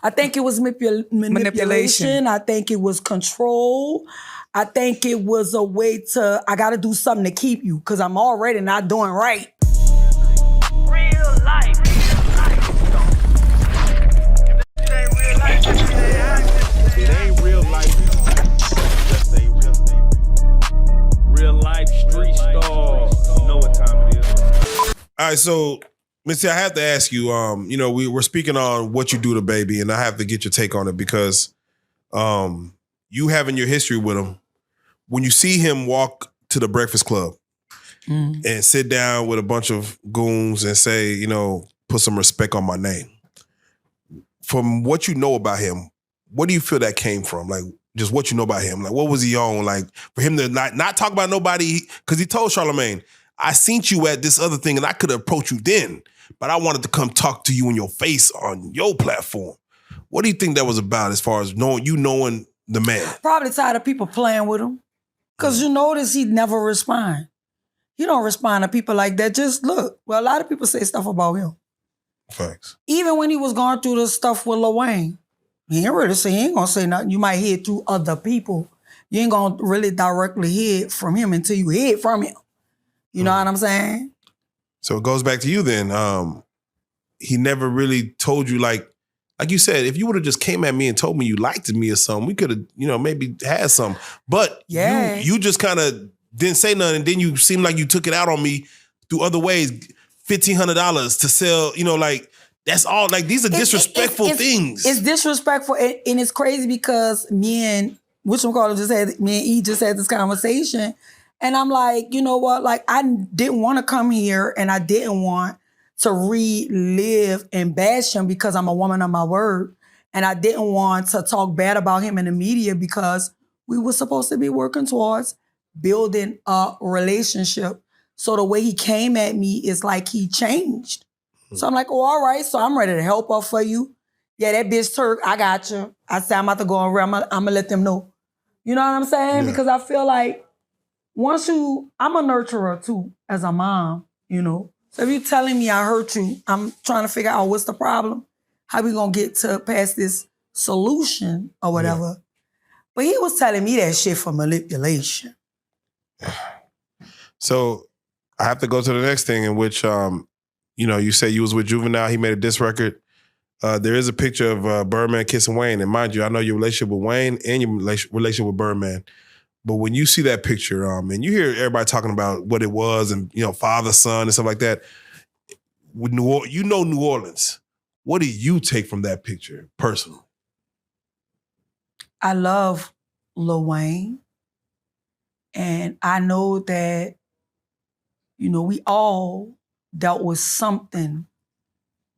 I think it was manipulation. I think it was control. I think it was a way to, I got to do something to keep you because I'm already not doing right. Real life. It ain't real life. Just ain't real life street stars. You know what time it is. All right, so Missy, I have to ask you. We're speaking on what you do to Baby, and I have to get your take on it because, you having your history with him. When you see him walk to the Breakfast Club and sit down with a bunch of goons and say, put some respect on my name. From what you know about him, what do you feel that came from? Like, just what you know about him. Like, what was he on? Like, for him to not talk about nobody, because he told Charlamagne, I seen you at this other thing and I could have approached you then, but I wanted to come talk to you in your face on your platform. What do you think that was about as far as knowing the man? Probably tired of people playing with him. Because you notice he never respond. He don't respond to people like that. Just look. Well, a lot of people say stuff about him. Facts. Even when he was going through the stuff with Lil Wayne, he ain't gonna say nothing. You might hear it through other people. You ain't gonna really directly hear it from him until you hear it from him. You know what I'm saying? So it goes back to you then. He never really told you, like you said, if you would have just came at me and told me you liked me or something, we could have, maybe had some. But you just kind of didn't say nothing, and then you seemed like you took it out on me through other ways. $1,500 to sell, that's all. Like, these are disrespectful things. It's disrespectful, and it's crazy because me and E just had this conversation, and I'm like, you know what? Like, I didn't want to come here, and I didn't want to relive and bash him because I'm a woman of my word. And I didn't want to talk bad about him in the media because we were supposed to be working towards building a relationship. So the way he came at me is like he changed. So I'm like, oh, all right. So I'm ready to help her for you. Yeah, that bitch Turk, I got you. I said, I'm about to go around. I'm going to let them know. You know what I'm saying? Yeah. Because I feel like I'm a nurturer too, as a mom, So if you're telling me I hurt you, I'm trying to figure out what's the problem. How we gonna get to past this solution or whatever. Yeah. But he was telling me that shit for manipulation. So I have to go to the next thing in which, you say you was with Juvenile. He made a diss record. There is a picture of Birdman kissing Wayne. And mind you, I know your relationship with Wayne and your relationship with Birdman. But when you see that picture, and you hear everybody talking about what it was and, father, son, and stuff like that, with New Orleans, what do you take from that picture personally? I love Lil Wayne. And I know that, we all dealt with something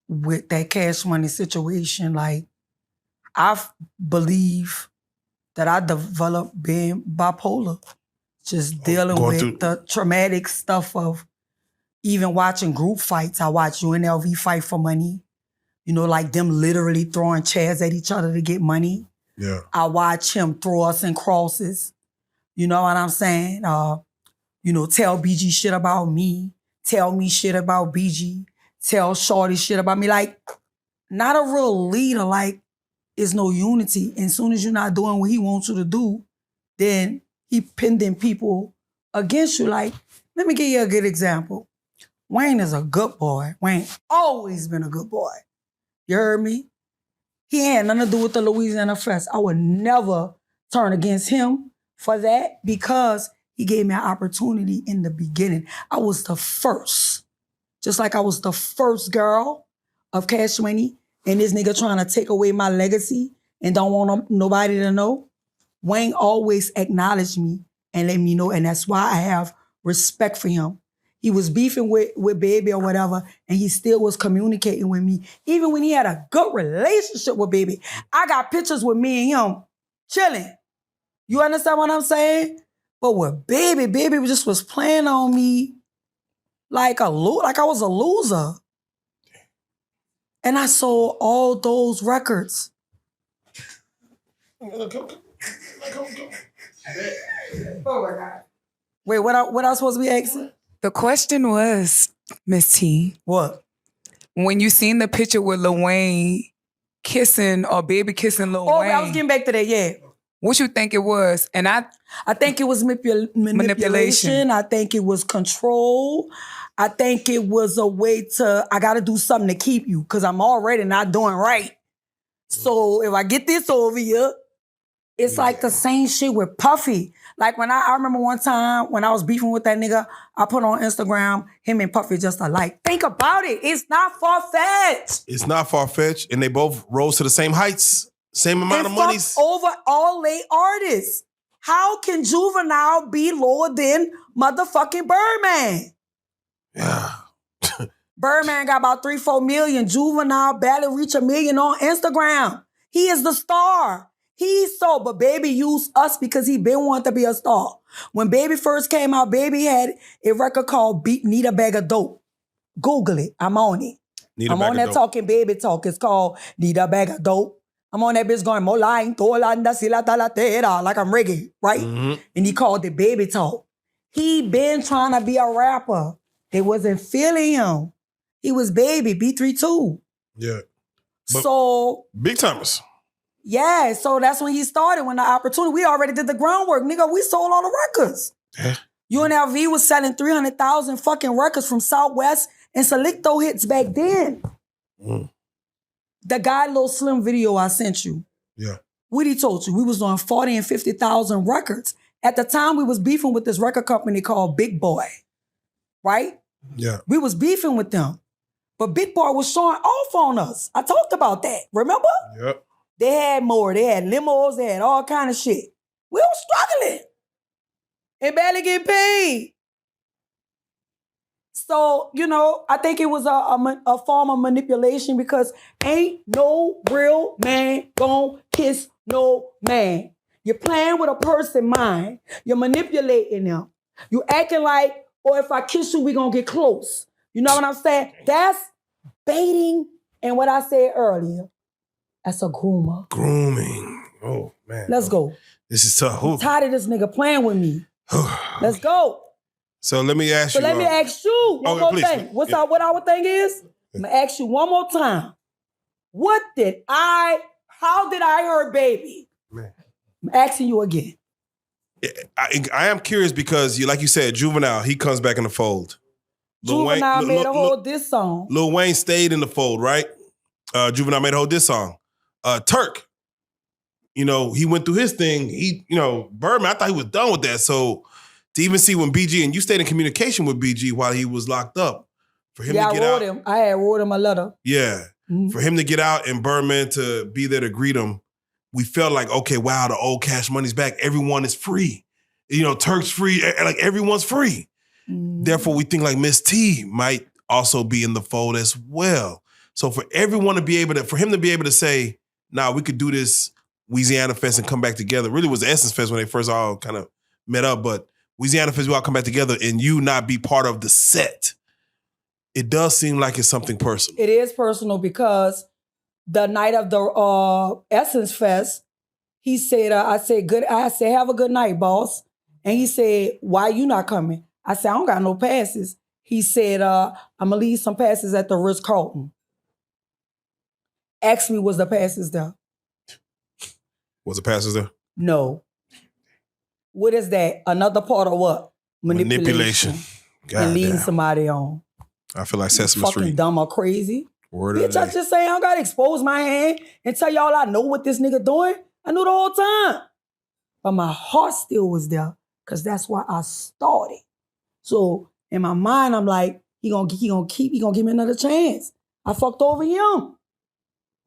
with that Cash Money situation. Like, I believe that I developed being bipolar, just dealing with the traumatic stuff of even watching group fights. I watched UNLV fight for money, like them literally throwing chairs at each other to get money. Yeah. I watch him throw us in crosses. You know what I'm saying? Tell BG shit about me, tell me shit about BG, tell Shorty shit about me. Like, not a real leader, like, is no unity. And as soon as you're not doing what he wants you to do, then he pinning people against you. Like, let me give you a good example. Wayne is a good boy. Wayne always been a good boy. You heard me? He had nothing to do with the Louisiana Fest. I would never turn against him for that because he gave me an opportunity in the beginning. I was the first. Just like I was the first girl of Cash Money, and this nigga trying to take away my legacy and don't want nobody to know. Wayne always acknowledged me and let me know, and that's why I have respect for him. He was beefing with Baby or whatever, and he still was communicating with me. Even when he had a good relationship with Baby, I got pictures with me and him chilling. You understand what I'm saying? But with Baby just was playing on me like I was a loser. And I sold all those records. Oh my God. Wait, what I was supposed to be asking? The question was, Miss T. What? When you seen the picture with Lil Wayne kissing or Baby kissing Lil Oh, Wayne. I was getting back to that, yeah. What you think it was? And I think it was manipulation. I think it was control. I think it was a way to, I got to do something to keep you because I'm already not doing right. So if I get this over here, it's like the same shit with Puffy. Like when I remember one time when I was beefing with that nigga, I put on Instagram, him and Puffy just alike. Think about it. It's not far-fetched. It's not far-fetched, and they both rose to the same heights, same amount of money. Over all late artists. How can Juvenile be lower than motherfucking Birdman? Yeah. Birdman got about 3-4 million. Juvenile barely reach 1 million on Instagram. He is the star. But Baby used us because he been wanting to be a star. When Baby first came out, Baby had a record called Need a Bag of Dope. Google it. I'm on it. I'm on that talking baby talk. It's called Need a Bag of Dope. I'm on that bitch going, Moline, Tolanda, Silatala, like I'm reggae, right? Mm-hmm. And he called it baby talk. He been trying to be a rapper. They wasn't feeling him. He was Baby, B32. Yeah. But so big timers. Yeah, so that's when he started, when the opportunity, we already did the groundwork. Nigga, we sold all the records. Yeah. UNLV was selling 300,000 fucking records from Southwest and Selecto hits back then. Mm. The guy Lil Slim video I sent you. Yeah. What he told you, we was doing 40 and 50,000 records. At the time, we was beefing with this record company called Big Boy, right? Yeah. We was beefing with them. But Big Boy was showing off on us. I talked about that, remember? Yep. They had more. They had limos. They had all kind of shit. We were struggling and barely getting paid. So, I think it was a form of manipulation because ain't no real man gonna kiss no man. You're playing with a person's mind. You're manipulating them. You acting like, or if I kiss you, we gonna get close. You know what I'm saying? That's baiting and what I said earlier. That's a groomer. Grooming. Oh, man. Let's go. This is tough. I'm tired of this nigga playing with me. Let's go. So let me ask you. Let me ask you one more thing. What our thing is? I'm going to ask you one more time. How did I hurt Baby? Man. I'm asking you again. I am curious because, like you said, Juvenile, he comes back in the fold. Juvenile made a whole diss song. Lil Wayne stayed in the fold, right? Juvenile made a whole diss song. Turk, he went through his thing. Birdman, I thought he was done with that. So to even see when BG, and you stayed in communication with BG while he was locked up, for him to get out. I had wrote him a letter. Yeah. Mm-hmm. For him to get out and Birdman to be there to greet him, we felt like, okay, wow, the old Cash Money's back. Everyone is free. Turk's free. Like everyone's free. Mm-hmm. Therefore, we think like Miss T might also be in the fold as well. So for everyone to be able to, for him to be able to say, nah, we could do this Louisiana Fest and come back together. Really was the Essence Fest when they first all kind of met up, but Louisiana Fest, we all come back together and you not be part of the set. It does seem like it's something personal. It is personal because the night of the Essence Fest, he said, I said, have a good night, boss. And he said, why you not coming? I said, I don't got no passes. He said, I'm going to leave some passes at the Ritz-Carlton. Ask me, was the passes there? Was the passes there? No. What is that? Another part of what? Manipulation. And leading somebody on. I feel like Sesame Street. Fucking dumb or crazy. Word bitch, I just say I don't gotta expose my hand and tell y'all I know what this nigga doing. I knew the whole time. But my heart still was there because that's why I started. So in my mind, I'm like, he gonna give me another chance. I fucked over him.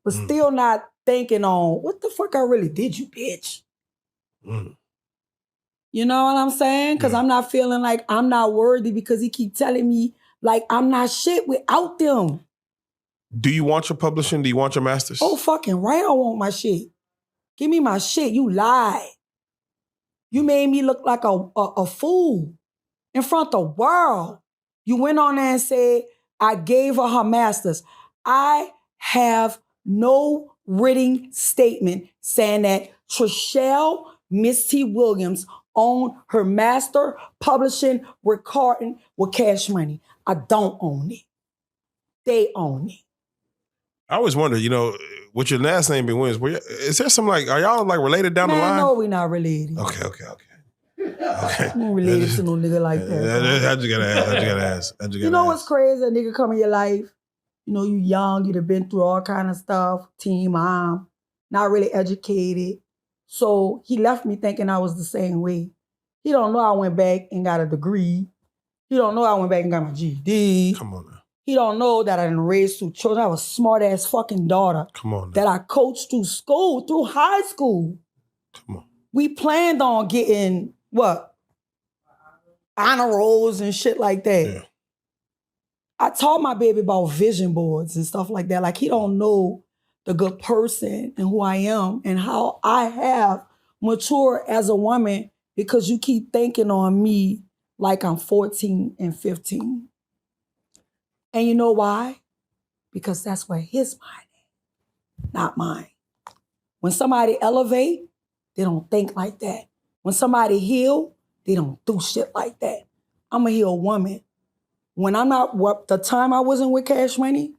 But still not thinking on, what the fuck I really did, you bitch? You know what I'm saying? Because I'm not feeling like I'm not worthy because he keep telling me like I'm not shit without them. Do you want your publishing? Do you want your masters? Oh, fucking right, I want my shit. Give me my shit. You lied. You made me look like a fool in front of the world. You went on there and said, I gave her masters. I have no written statement saying that Trishelle Miss T. Williams owned her master publishing recording with Cash Money. I don't own it. They own it. I always wonder, you know, with your last name being Williams, is there some like, are y'all like related down the Man, line? no, we not related. Okay. I'm not related to no nigga like that. I just gotta ask. You know what's crazy? A nigga come in your life, you know, you young, you'd have been through all kind of stuff, teen mom, not really educated. So he left me thinking I was the same way. He don't know I went back and got a degree. He don't know I went back and got my GED. Come on now. He don't know that I done raised two children. I have a smart ass fucking daughter Come on now. that I coached through school, through high school. Come on. We planned on getting what? Honor rolls and shit like that. Yeah. I taught my baby about vision boards and stuff like that. Like he don't know the good person and who I am and how I have matured as a woman because you keep thinking on me like I'm 14 and 15. And you know why? Because that's where his mind is, not mine. When somebody elevate, they don't think like that. When somebody heal, they don't do shit like that. I'm a healed woman. When I'm not, the time I wasn't with Cash Money,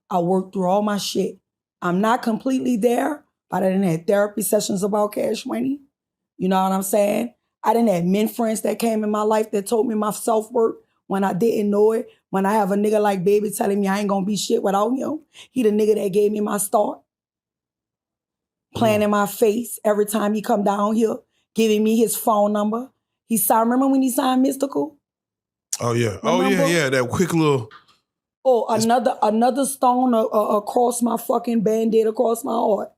I worked through all my shit. I'm not completely there, but I didn't have therapy sessions about Cash Money. You know what I'm saying? I didn't have men friends that came in my life that told me my self-worth when I didn't know it. When I have a nigga like Baby telling me I ain't gonna be shit without him. He the nigga that gave me my start. Playing in my face every time he come down here, giving me his phone number. He signed, remember when he signed Mystical? Oh yeah. Remember? Yeah. That quick little. Oh, another stone across my fucking Band-Aid across my heart.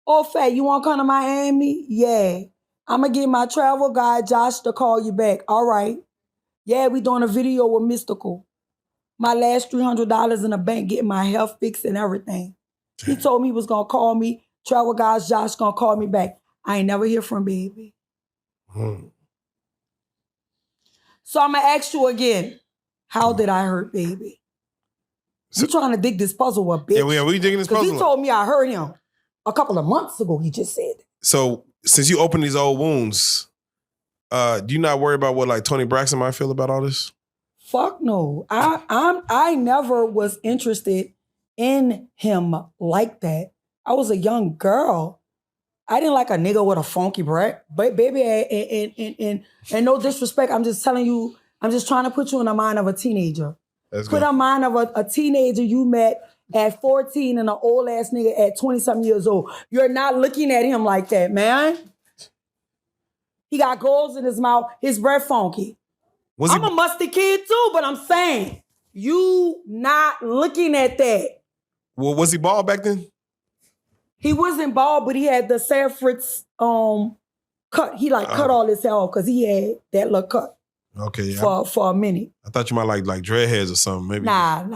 Oh, Fat, you want to come to Miami? Yeah. I'm going to get my travel guy, Josh, to call you back. All right. Yeah, we doing a video with Mystical. My last $300 in the bank, getting my health fixed and everything. He told me he was going to call me. Travel guys, Josh going to call me back. I ain't never hear from Baby. So I'm going to ask you again, how did I hurt Baby? You trying to dig this puzzle up, bitch. Yeah, we digging this puzzle. Because he told me I hurt him a couple of months ago, he just said. So since you opened these old wounds, do you not worry about what like Tony Braxton might feel about all this? Fuck no. I never was interested in him like that. I was a young girl. I didn't like a nigga with a funky breath. But baby, and no disrespect, I'm just telling you, I'm just trying to put you in the mind of a teenager. That's Put good. in the mind of a teenager you met at 14 and an old ass nigga at 20-something years old. You're not looking at him like that, man. He got goals in his mouth, his breath funky. I'm a musty kid too, but I'm saying, you not looking at that. Well, was he bald back then? He wasn't bald, but he had the Sanford's cut. He cut all his hair off because he had that little cut. Okay, yeah. For a minute. I thought you might like dreadheads or something. Maybe. Nah. Okay.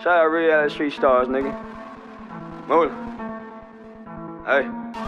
Shout out Reallyfe Street Stars, nigga. Move it. Hey.